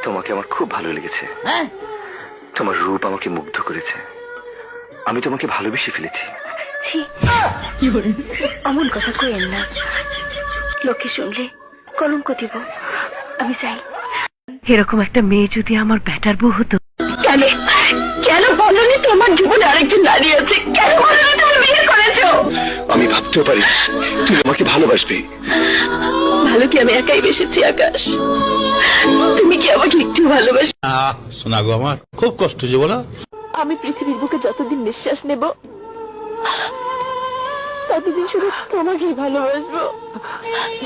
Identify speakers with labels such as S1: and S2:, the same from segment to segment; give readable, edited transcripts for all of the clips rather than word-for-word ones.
S1: তোমাকে আমার খুব ভালো লেগেছে।
S2: হ্যাঁ,
S1: তোমার রূপ আমাকে মুগ্ধ করেছে। আমি তোমাকে ভালোবেসে ফেলেছি।
S3: অমন কথা কইেন না, লোকে শুনলে কলঙ্ক দিব। আমি চাই এরকম একটা মেয়ে যদি আমার ব্যাটার বউ হতো। কেন কেন বলনি তোমার জীবনে আরেকজন নারী আছে? কেন বলনি তুমি বিয়ে করেছো?
S1: আমি ভাবতেও পারি তুই আমাকে ভালোবাসবি।
S3: ভালো কি আমি একাই বেসেছি আকাশ? তুমি কি আমাকে একটু ভালোবাসো?
S4: শোনা গো, আমার খুব কষ্ট যে বলো।
S3: আমি পৃথিবীর বুকে যতদিন নিঃশ্বাস নেব ততদিন শুধু তোমাকেই ভালোবাসবো।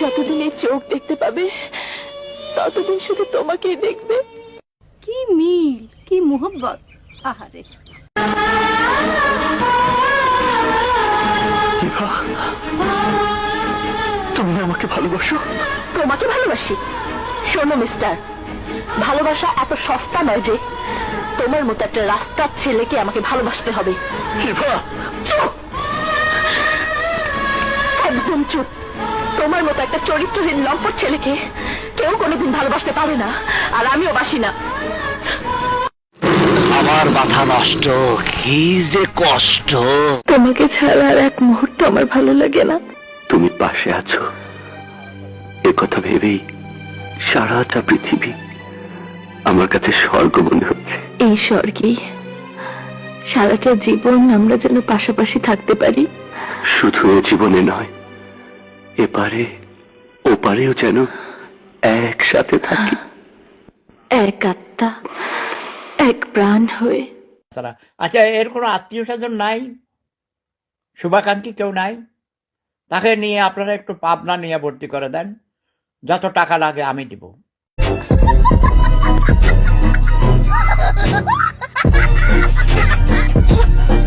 S3: যতদিন এই চোখ দেখতে পাবে ততদিন শুধু তোমাকেই দেখবে।
S5: কি মিল, কি মোহব্বত! আহারে,
S1: তুমি আমাকে ভালোবাসো?
S3: তোমাকে ভালোবাসি? শোনো মিস্টার, ভালোবাসা এত সস্তা নয় যে তোমার মতো একটা রাস্তার ছেলেকে আমাকে ভালোবাসতে হবে। চুপ, একদম চুপ। তোমার মতো একটা চরিত্রহীন লম্পট ছেলেকে কেউ কোনোদিন ভালোবাসতে পারে না, আর আমিও বাসি না।
S1: আমার মাথা নষ্ট, কি যে কষ্ট।
S3: তোমাকে ছাড়া আর এক মুহূর্ত আমার ভালো লাগে না।
S1: তুমি পাশে আছো এ কথা ভেবেই সারাটা পৃথিবী আমার কাছে স্বর্গ মনে হচ্ছে।
S3: এই স্বর্গেই সারাটা জীবন আমরা যেন পাশাপাশি থাকতে পারি।
S1: শুধু এ জীবনে নয়, এপারে ওপারেও যেন একসাথে থাকি,
S3: এক আত্মা এক প্রাণ হয়ে।
S2: আচ্ছা, এর কোনো আত্মীয় স্বজন নাই? শুভাকাঙ্ক্ষী কেউ নাই? তাকে নিয়ে আপনারা একটু পাবনা নিয়ে ভর্তি করে দেন, যত টাকা লাগে আমি দিব।